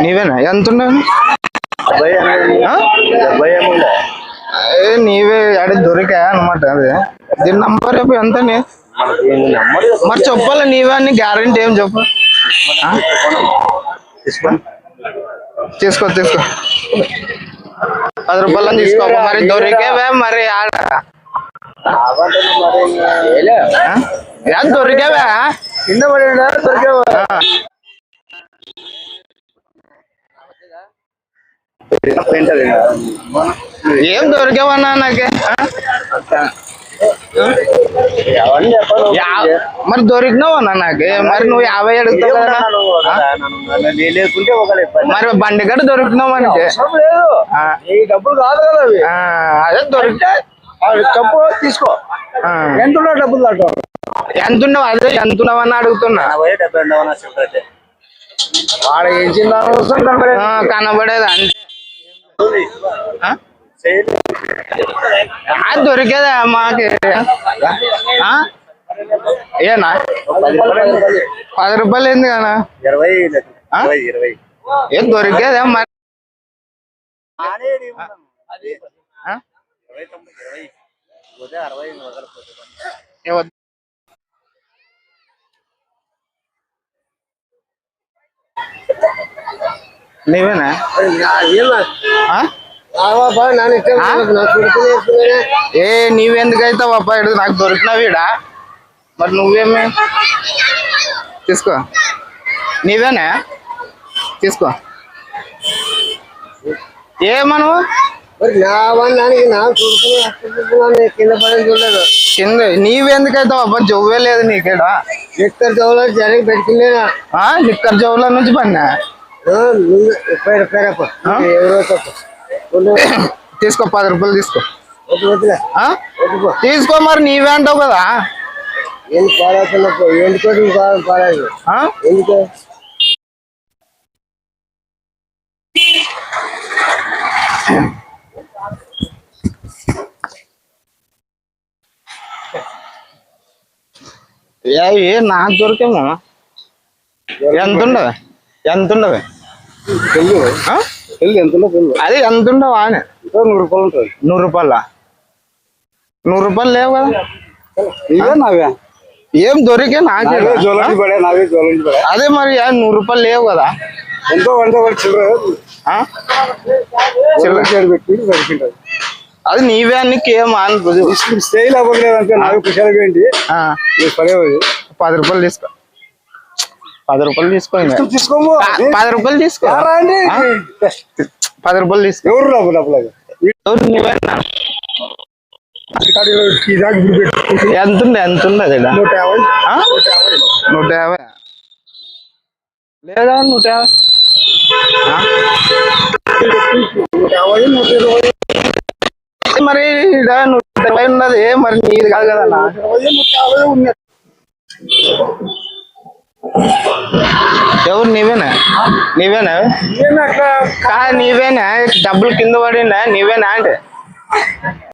నీవేనా ఎంత నీవే అడే దొరికా అనమాట అదే దీని నంబర్ రేపు ఎంత మరి చెప్పాలి నీవే అని గ్యారంటీ ఏం చెప్పు తీసుకో తీసుకో 10 రూపాయలని తీసుకో మరి దొరికేవే మరి దొరికేవా కింద పడి దొరికేవా ఏం దొరికేవన్నా నాకే మరి దొరికినావన్నా నాకే మరి నువ్వు 50 అడుగుతావు కదా మరి బండి గడ్డ దొరికినావు అంటే డబ్బులు కాదు కదా అదే దొరికితే తప్పు తీసుకో ఎంత డబ్బులు ఎంత ఉండవు అదే ఎంత ఉన్నావని అడుగుతున్నా వాడ కనబడేది అంటే దొరికేదా మాకి ఏనా 10 రూపాయలు ఏంది కదా ఏం దొరికేదా మరి నీవేనా ఏ నీవెందుకైతావు అబ్బాయి నాకు దొరికినా వీడా మరి నువ్వేమి తీసుకో నీవేనా తీసుకో ఏమను కింద నీవెందుకైతావు అబ్బా జవ్వే లేదు నీకేడా నిక్కర్ జవ్వులో జరిగి పెట్టుకునేనా నిక్కర్ జవ్వుల నుంచి పడినా తీసుకో 10 రూపాయలు తీసుకో తీసుకో మరి నీవే అంటావు కదా ఎందుకు నాకు దొరికేమో ఎంత ఉండవే అదే ఎంత ఉండవా అని 100 రూపాయలు ఉంటుంది 100 రూపాయల 100 రూపాయలు లేవు కదా ఇవే నావే ఏం దొరికే నాకే అదే మరి 100 రూపాయలు లేవు కదా ఎంతో చిల్లర అది నీవే అన్నికి ఏమా స్టైల్ అవ్వలేదంటే నాకు కుషాలు ఏంటి 10 రూపాయలు తీసుకో 10 రూపాయలు తీసుకో 10 రూపాయలు తీసుకో 10 రూపాయలు తీసుకో ఎంత ఉంది అది 150 లేదా 150 మరి 120 ఉన్నది మరి నీది కాదు కదా ఎవరు నీవేనా నీవేనా డబ్బులు కింద పడిందా నీవేనా అంటే